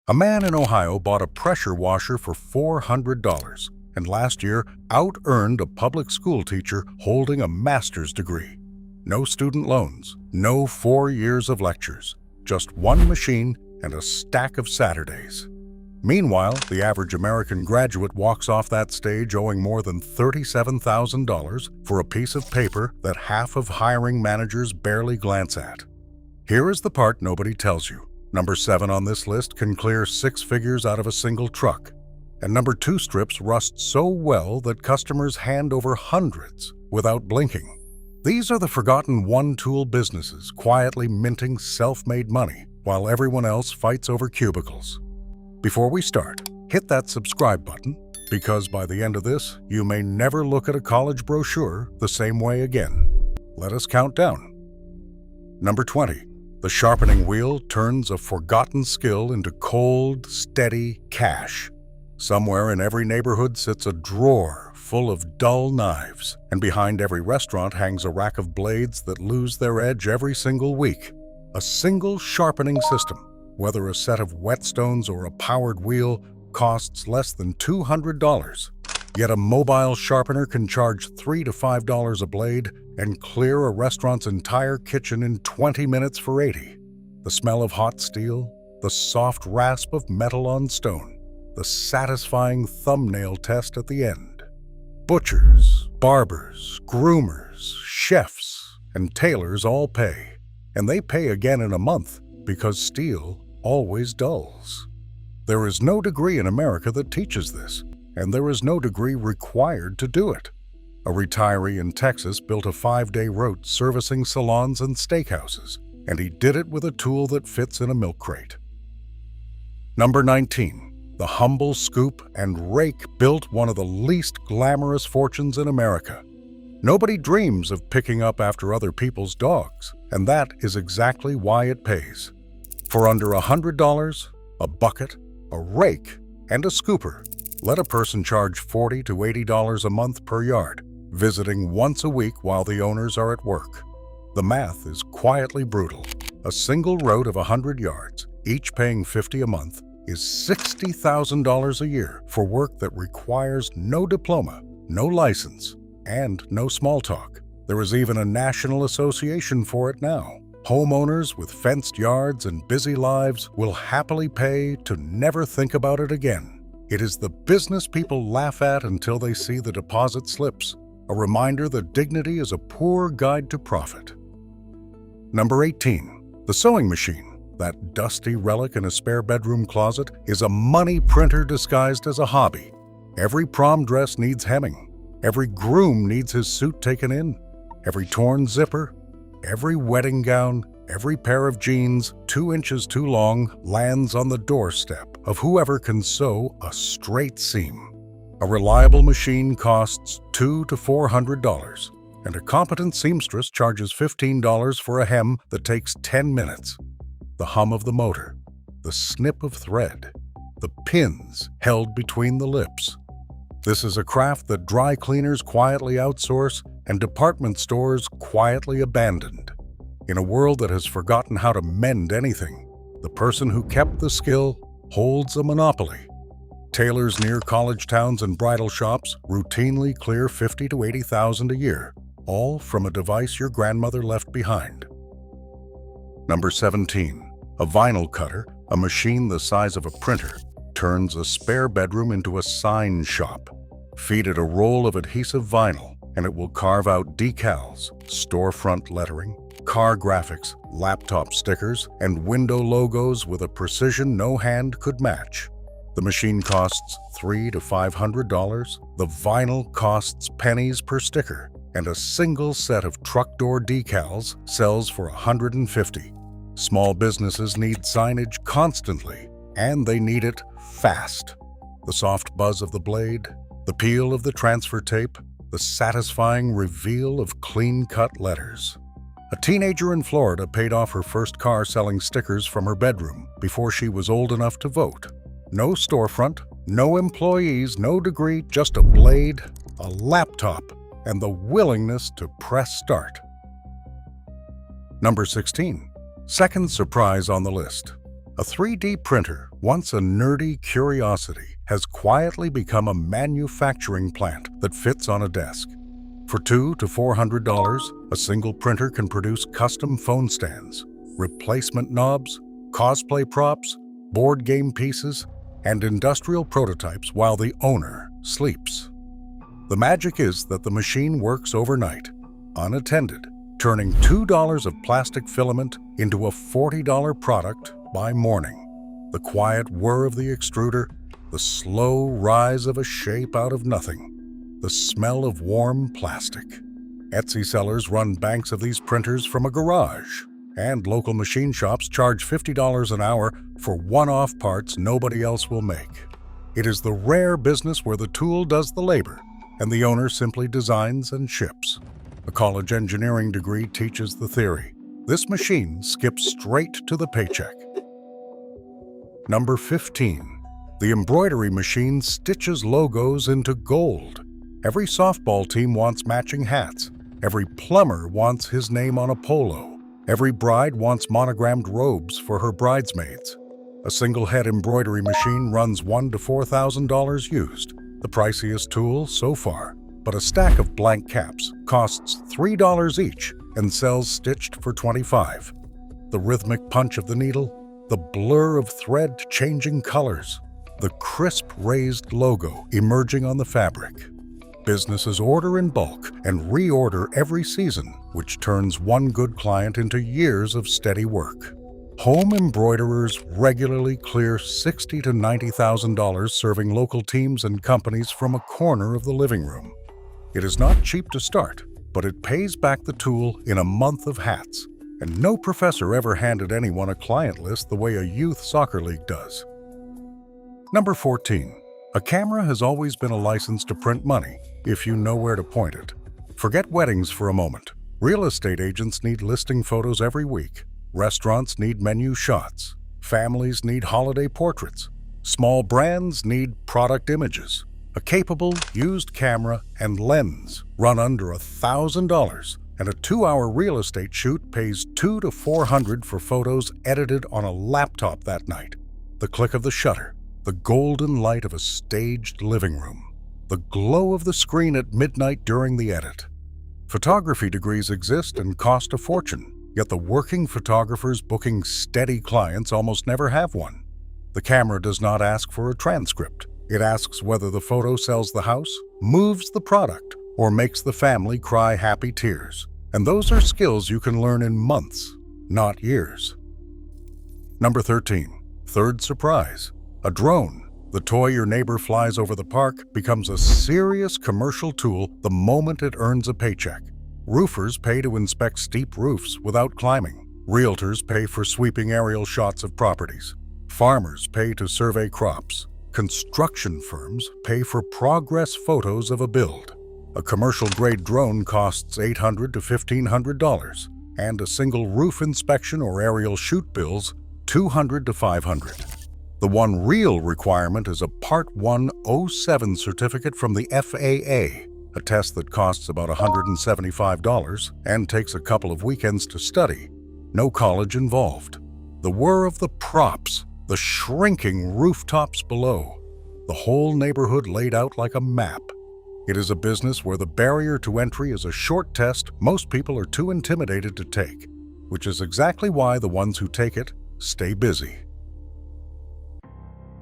A man in Ohio bought a pressure washer for $400 and last year out-earned a public school teacher holding a master's degree. No student loans, no 4 years of lectures, just one machine and a stack of Saturdays. Meanwhile, the average American graduate walks off that stage owing more than $37,000 for a piece of paper that half of hiring managers barely glance at. Here is the part nobody tells you. Number 7 on this list can clear 6 figures out of a single truck. And number 2 strips rust so well that customers hand over hundreds without blinking. These are the forgotten one-tool businesses quietly minting self-made money while everyone else fights over cubicles. Before we start, hit that subscribe button, because by the end of this, you may never look at a college brochure the same way again. Let us count down. Number 20. The sharpening wheel turns a forgotten skill into cold, steady cash. Somewhere in every neighborhood sits a drawer full of dull knives, and behind every restaurant hangs a rack of blades that lose their edge every single week. A single sharpening system, whether a set of whetstones or a powered wheel, costs less than $200. Yet a mobile sharpener can charge $3 to $5 a blade and clear a restaurant's entire kitchen in 20 minutes for $80. The smell of hot steel, the soft rasp of metal on stone, the satisfying thumbnail test at the end. Butchers, barbers, groomers, chefs, and tailors all pay. And they pay again in a month because steel always dulls. There is no degree in America that teaches this, and there is no degree required to do it. A retiree in Texas built a 5-day route servicing salons and steakhouses, and he did it with a tool that fits in a milk crate. Number 19. The humble scoop and rake built one of the least glamorous fortunes in America. Nobody dreams of picking up after other people's dogs, and that is exactly why it pays. For under $100, a bucket, a rake, and a scooper, let a person charge $40 to $80 a month per yard, visiting once a week while the owners are at work. The math is quietly brutal. A single road of 100 yards, each paying $50 a month, is $60,000 a year for work that requires no diploma, no license, and no small talk. There is even a national association for it now. Homeowners with fenced yards and busy lives will happily pay to never think about it again. It is the business people laugh at until they see the deposit slips, a reminder that dignity is a poor guide to profit. Number 18. The sewing machine. That dusty relic in a spare bedroom closet is a money printer disguised as a hobby. Every prom dress needs hemming. Every groom needs his suit taken in. Every torn zipper, every wedding gown, every pair of jeans 2 inches too long lands on the doorstep of whoever can sew a straight seam. A reliable machine costs $200 to $400, and a competent seamstress charges $15 for a hem that takes 10 minutes. The hum of the motor, the snip of thread, the pins held between the lips. This is a craft that dry cleaners quietly outsource and department stores quietly abandoned. In a world that has forgotten how to mend anything, the person who kept the skill holds a monopoly. Tailors near college towns and bridal shops routinely clear $50,000 to $80,000 a year, all from a device your grandmother left behind. Number 17. A vinyl cutter, a machine the size of a printer, turns a spare bedroom into a sign shop. Feed it a roll of adhesive vinyl, and it will carve out decals, storefront lettering, car graphics, laptop stickers, and window logos with a precision no hand could match. The machine costs $300 to $500. The vinyl costs pennies per sticker, and a single set of truck door decals sells for $150. Small businesses need signage constantly, and they need it fast. The soft buzz of the blade, the peel of the transfer tape, the satisfying reveal of clean-cut letters. A teenager in Florida paid off her first car selling stickers from her bedroom before she was old enough to vote. No storefront, no employees, no degree, just a blade, a laptop, and the willingness to press start. Number 16. Second surprise on the list. A 3D printer once a nerdy curiosity, has quietly become a manufacturing plant that fits on a desk. For $200 to $400, a single printer can produce custom phone stands, replacement knobs, cosplay props, board game pieces, and industrial prototypes while the owner sleeps. The magic is that the machine works overnight, unattended, turning $2 of plastic filament into a $40 product by morning. The quiet whir of the extruder, the slow rise of a shape out of nothing, the smell of warm plastic. Etsy sellers run banks of these printers from a garage, and local machine shops charge $50 an hour for one-off parts nobody else will make. It is the rare business where the tool does the labor, and the owner simply designs and ships. A college engineering degree teaches the theory. This machine skips straight to the paycheck. Number 15. The embroidery machine stitches logos into gold. Every softball team wants matching hats. Every plumber wants his name on a polo. Every bride wants monogrammed robes for her bridesmaids. A single-head embroidery machine runs $1,000 to $4,000 used, the priciest tool so far, but a stack of blank caps costs $3 each and sells stitched for $25. The rhythmic punch of the needle, the blur of thread changing colors, the crisp raised logo emerging on the fabric. Businesses order in bulk and reorder every season, which turns one good client into years of steady work. Home embroiderers regularly clear $60,000 to $90,000 serving local teams and companies from a corner of the living room. It is not cheap to start, but it pays back the tool in a month of hats, and no professor ever handed anyone a client list the way a youth soccer league does. Number 14. A camera has always been a license to print money, if you know where to point it. Forget weddings for a moment. Real estate agents need listing photos every week. Restaurants need menu shots. Families need holiday portraits. Small brands need product images. A capable, used camera and lens run under $1,000, and a 2-hour real estate shoot pays $200 to $400 for photos edited on a laptop that night. The click of the shutter, the golden light of a staged living room, the glow of the screen at midnight during the edit. Photography degrees exist and cost a fortune, yet the working photographers booking steady clients almost never have one. The camera does not ask for a transcript. It asks whether the photo sells the house, moves the product, or makes the family cry happy tears. And those are skills you can learn in months, not years. Number 13. Third surprise. A drone, the toy your neighbor flies over the park, becomes a serious commercial tool the moment it earns a paycheck. Roofers pay to inspect steep roofs without climbing. Realtors pay for sweeping aerial shots of properties. Farmers pay to survey crops. Construction firms pay for progress photos of a build. A commercial-grade drone costs $800 to $1,500, and a single roof inspection or aerial shoot bills $200 to $500. The one real requirement is a Part 107 certificate from the FAA, a test that costs about $175 and takes a couple of weekends to study. No college involved. The whir of the props, the shrinking rooftops below, the whole neighborhood laid out like a map. It is a business where the barrier to entry is a short test most people are too intimidated to take, which is exactly why the ones who take it stay busy.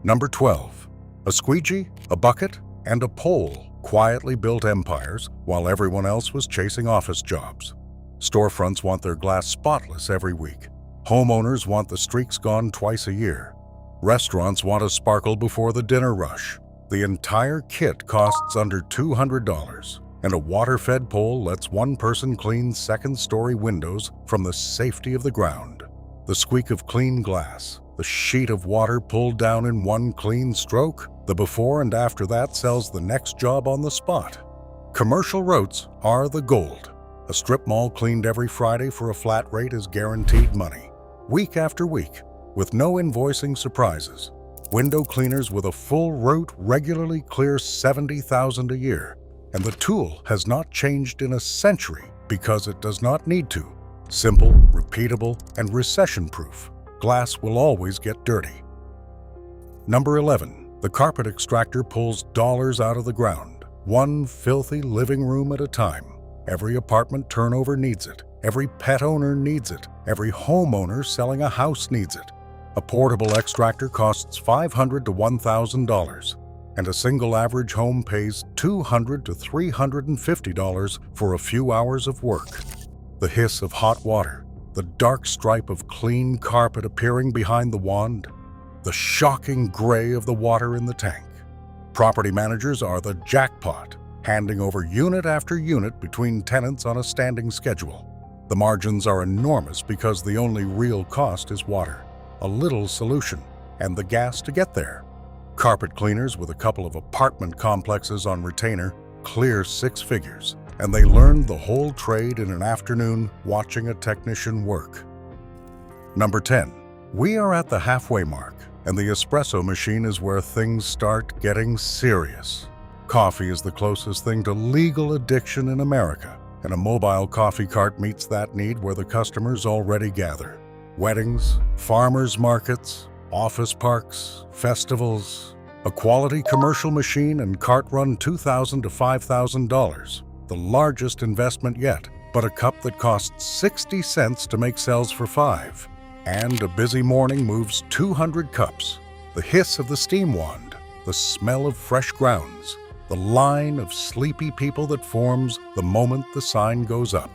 Number 12. A squeegee, a bucket, and a pole quietly built empires while everyone else was chasing office jobs. Storefronts want their glass spotless every week. Homeowners want the streaks gone twice a year. Restaurants want a sparkle before the dinner rush. The entire kit costs under $200, and a water-fed pole lets one person clean second-story windows from the safety of the ground. The squeak of clean glass, the sheet of water pulled down in one clean stroke, the before and after that sells the next job on the spot. Commercial routes are the gold. A strip mall cleaned every Friday for a flat rate is guaranteed money, week after week, with no invoicing surprises. Window cleaners with a full route regularly clear $70,000 a year, and the tool has not changed in a century because it does not need to. Simple, repeatable, and recession-proof. Glass will always get dirty. Number 11. The carpet extractor pulls dollars out of the ground, one filthy living room at a time. Every apartment turnover needs it. Every pet owner needs it. Every homeowner selling a house needs it. A portable extractor costs $500 to $1,000, and a single average home pays $200 to $350 for a few hours of work. The hiss of hot water, the dark stripe of clean carpet appearing behind the wand, the shocking gray of the water in the tank. Property managers are the jackpot, handing over unit after unit between tenants on a standing schedule. The margins are enormous because the only real cost is water, a little solution, and the gas to get there. Carpet cleaners with a couple of apartment complexes on retainer clear 6 figures, and they learned the whole trade in an afternoon watching a technician work. Number 10. We are at the halfway mark, and the espresso machine is where things start getting serious. Coffee is the closest thing to legal addiction in America, and a mobile coffee cart meets that need where the customers already gather. Weddings, farmers markets, office parks, festivals. A quality commercial machine and cart run $2,000 to $5,000, the largest investment yet, but a cup that costs 60 cents to make sells for $5. And a busy morning moves 200 cups. The hiss of the steam wand, the smell of fresh grounds, the line of sleepy people that forms the moment the sign goes up.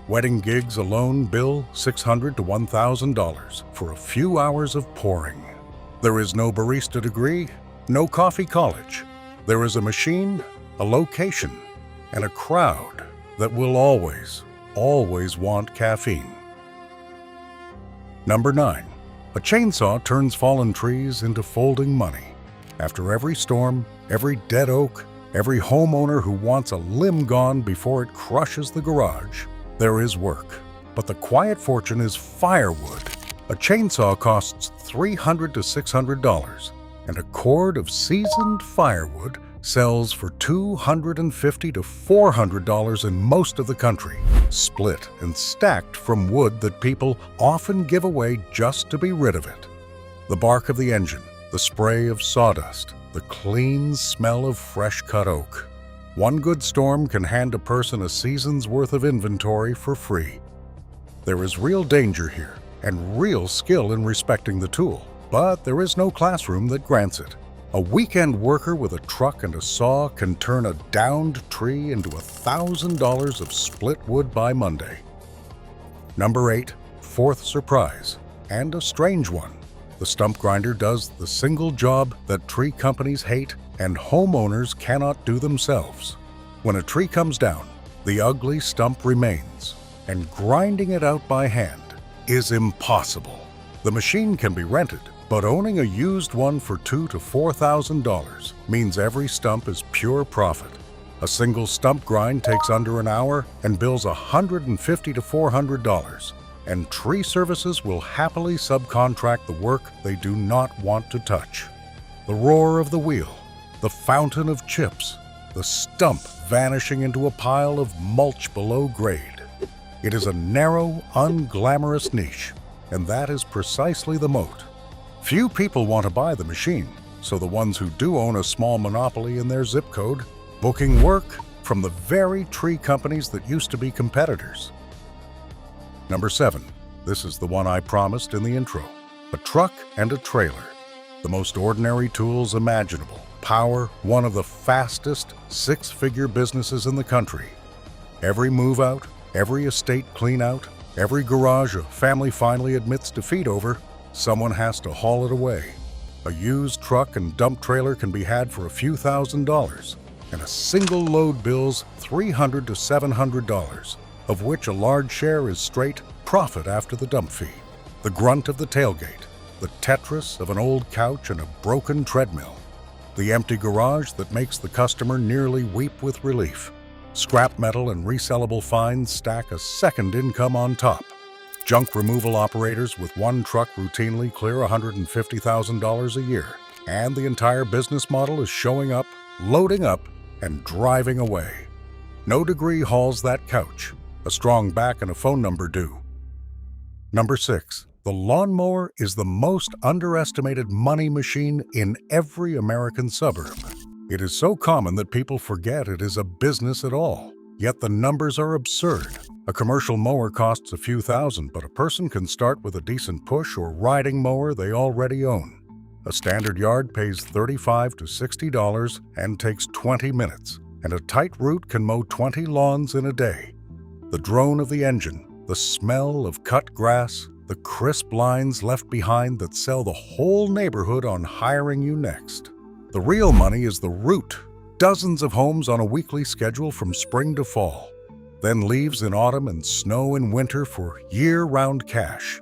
Wedding gigs alone bill $600 to $1,000 for a few hours of pouring. There is no barista degree, no coffee college. There is a machine, a location, and a crowd that will always want caffeine. Number 9. A chainsaw turns fallen trees into folding money. After every storm, every dead oak, every homeowner who wants a limb gone before it crushes the garage, there is work. But the quiet fortune is firewood. A chainsaw costs $300 to $600, and a cord of seasoned firewood sells for $250 to $400 in most of the country, split and stacked from wood that people often give away just to be rid of it. The bark of the engine, the spray of sawdust, the clean smell of fresh-cut oak. One good storm can hand a person a season's worth of inventory for free. There is real danger here and real skill in respecting the tool, but there is no classroom that grants it. A weekend worker with a truck and a saw can turn a downed tree into $1,000 of split wood by Monday. Number 8, fourth surprise, and a strange one. The stump grinder does the single job that tree companies hate and homeowners cannot do themselves. When a tree comes down, the ugly stump remains, and grinding it out by hand is impossible. The machine can be rented, but owning a used one for $2,000 to $4,000 means every stump is pure profit. A single stump grind takes under an hour and bills $150 to $400, and tree services will happily subcontract the work they do not want to touch. The roar of the wheel, the fountain of chips, the stump vanishing into a pile of mulch below grade. It is a narrow, unglamorous niche, and that is precisely the moat. Few people want to buy the machine, so the ones who do own a small monopoly in their zip code, booking work from the very tree companies that used to be competitors. Number 7. This is the one I promised in the intro. A truck and a trailer. The most ordinary tools imaginable power one of the fastest 6-figure businesses in the country. Every move-out, every estate clean-out, every garage a family finally admits defeat over, someone has to haul it away. A used truck and dump trailer can be had for a few $1,000s, and a single load bills $300 to $700, of which a large share is straight profit after the dump fee. The grunt of the tailgate, the Tetris of an old couch and a broken treadmill, the empty garage that makes the customer nearly weep with relief. Scrap metal and resellable finds stack a second income on top. Junk removal operators with one truck routinely clear $150,000 a year, and the entire business model is showing up, loading up, and driving away. No degree hauls that couch. A strong back and a phone number do. Number 6. The lawnmower is the most underestimated money machine in every American suburb. It is so common that people forget it is a business at all. Yet the numbers are absurd. A commercial mower costs a few thousand, but a person can start with a decent push or riding mower they already own. A standard yard pays $35 to $60 and takes 20 minutes, and a tight route can mow 20 lawns in a day. The drone of the engine, the smell of cut grass, the crisp lines left behind that sell the whole neighborhood on hiring you next. The real money is the route. Dozens of homes on a weekly schedule from spring to fall. Then leaves in autumn and snow in winter for year-round cash.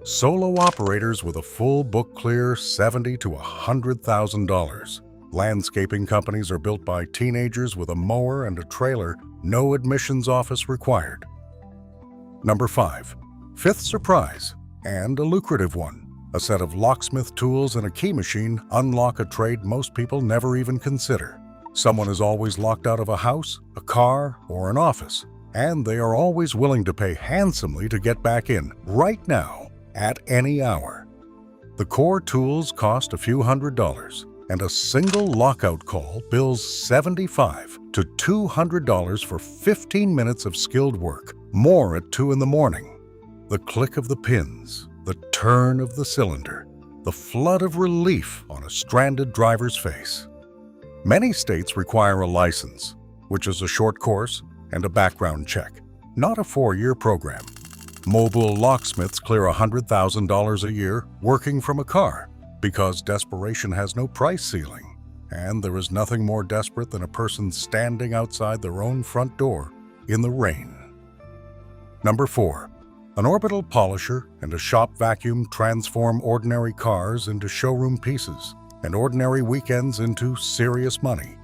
Solo operators with a full book clear $70,000 to $100,000. Landscaping companies are built by teenagers with a mower and a trailer, no admissions office required. Number 5. Fifth surprise, and a lucrative one. A set of locksmith tools and a key machine unlock a trade most people never even consider. Someone is always locked out of a house, a car, or an office, and they are always willing to pay handsomely to get back in, right now, at any hour. The core tools cost a few $100s, and a single lockout call bills $75 to $200 for 15 minutes of skilled work, more at 2 in the morning. The click of the pins, the turn of the cylinder, the flood of relief on a stranded driver's face. Many states require a license, which is a short course and a background check, not a 4-year program. Mobile locksmiths clear $100,000 a year working from a car because desperation has no price ceiling, and there is nothing more desperate than a person standing outside their own front door in the rain. Number 4. An orbital polisher and a shop vacuum transform ordinary cars into showroom pieces and ordinary weekends into serious money.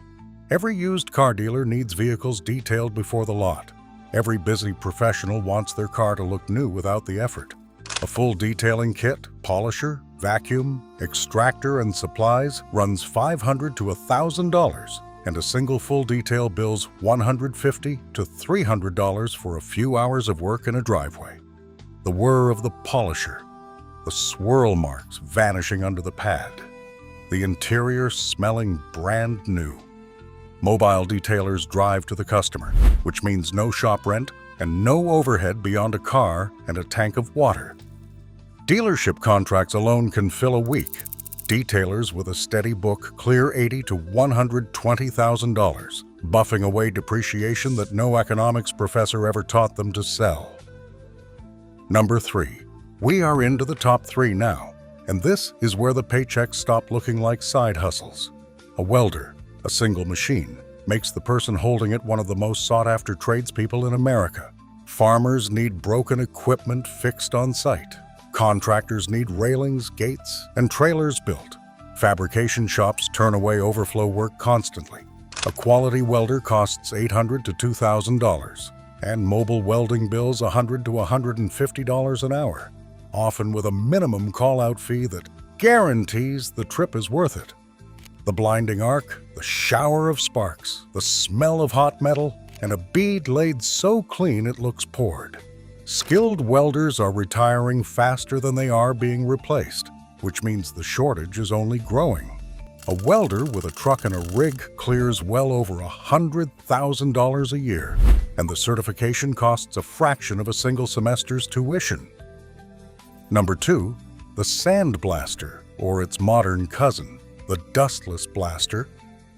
Every used car dealer needs vehicles detailed before the lot. Every busy professional wants their car to look new without the effort. A full detailing kit, polisher, vacuum, extractor, and supplies runs $500 to $1,000, and a single full detail bills $150 to $300 for a few hours of work in a driveway. The whir of the polisher, the swirl marks vanishing under the pad, the interior smelling brand new. Mobile detailers drive to the customer, which means no shop rent and no overhead beyond a car and a tank of water. Dealership contracts alone can fill a week. Detailers with a steady book clear $80,000 to $120,000, buffing away depreciation that no economics professor ever taught them to sell. Number 3. We are into the top 3 now, and this is where the paychecks stop looking like side hustles. A welder, a single machine, makes the person holding it one of the most sought-after tradespeople in America. Farmers need broken equipment fixed on site. Contractors need railings, gates, and trailers built. Fabrication shops turn away overflow work constantly. A quality welder costs $800 to $2,000. And mobile welding bills $100 to $150 an hour, often with a minimum call-out fee that guarantees the trip is worth it. The blinding arc, the shower of sparks, the smell of hot metal, and a bead laid so clean it looks poured. Skilled welders are retiring faster than they are being replaced, which means the shortage is only growing. A welder with a truck and a rig clears well over $100,000 a year, and the certification costs a fraction of a single semester's tuition. Number 2, the Sandblaster, or its modern cousin, the dustless blaster,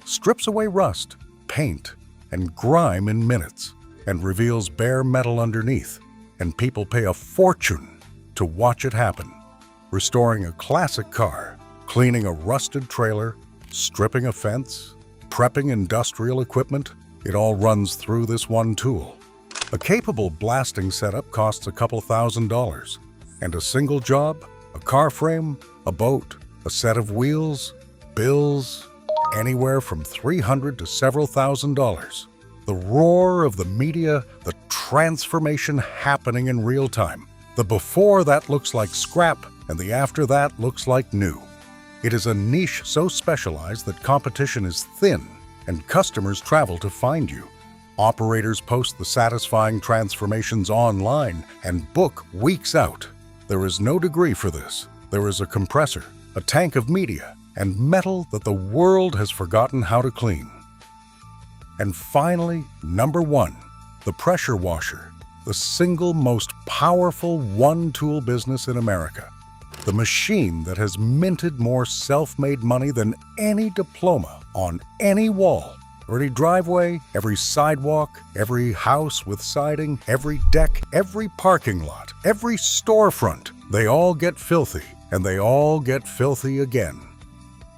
strips away rust, paint, and grime in minutes, and reveals bare metal underneath, and people pay a fortune to watch it happen. Restoring a classic car, cleaning a rusted trailer, stripping a fence, prepping industrial equipment, it all runs through this one tool. A capable blasting setup costs a couple $1,000s, and a single job, a car frame, a boat, a set of wheels, bills, anywhere from $300 to several $1,000s. The roar of the media, the transformation happening in real time. The before that looks like scrap, and the after that looks like new. It is a niche so specialized that competition is thin, and customers travel to find you. Operators post the satisfying transformations online and book weeks out. There is no degree for this. There is a compressor, a tank of media, and metal that the world has forgotten how to clean. And finally, number 1, the pressure washer, the single most powerful one-tool business in America. The machine that has minted more self-made money than any diploma on any wall. Every driveway, every sidewalk, every house with siding, every deck, every parking lot, every storefront. They all get filthy, and they all get filthy again.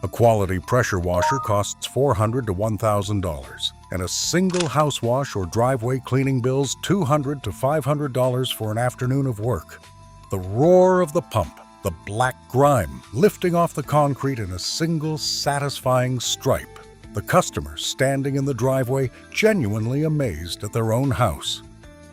A quality pressure washer costs $400 to $1,000, and a single house wash or driveway cleaning bills $200 to $500 for an afternoon of work. The roar of the pump, the black grime lifting off the concrete in a single satisfying stripe. The customer standing in the driveway genuinely amazed at their own house.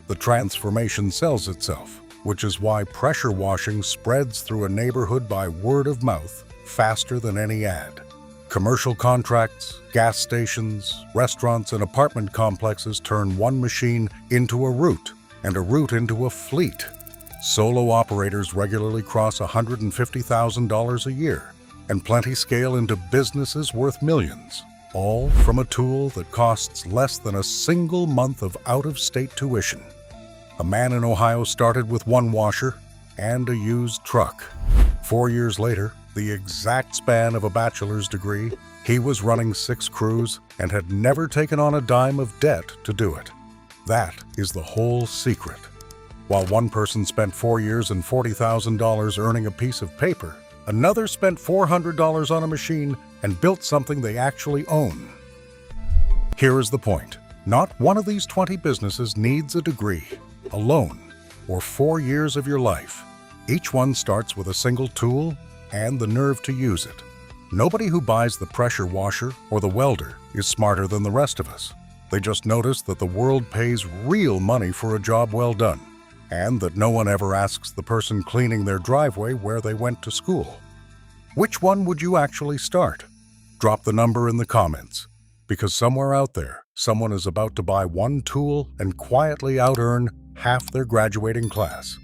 The transformation sells itself, which is why pressure washing spreads through a neighborhood by word of mouth faster than any ad. Commercial contracts, gas stations, restaurants, and apartment complexes turn one machine into a route, and a route into a fleet. Solo operators regularly cross $150,000 a year, and plenty scale into businesses worth millions. All from a tool that costs less than a single month of out-of-state tuition. A man in Ohio started with one washer and a used truck. 4 years later, the exact span of a bachelor's degree, he was running 6 crews and had never taken on a dime of debt to do it. That is the whole secret. While one person spent 4 years and $40,000 earning a piece of paper, another spent $400 on a machine and built something they actually own. Here is the point. Not one of these 20 businesses needs a degree, a loan, or 4 years of your life. Each one starts with a single tool and the nerve to use it. Nobody who buys the pressure washer or the welder is smarter than the rest of us. They just notice that the world pays real money for a job well done, and that no one ever asks the person cleaning their driveway where they went to school. Which one would you actually start? Drop the number in the comments, because somewhere out there, someone is about to buy one tool and quietly out-earn half their graduating class.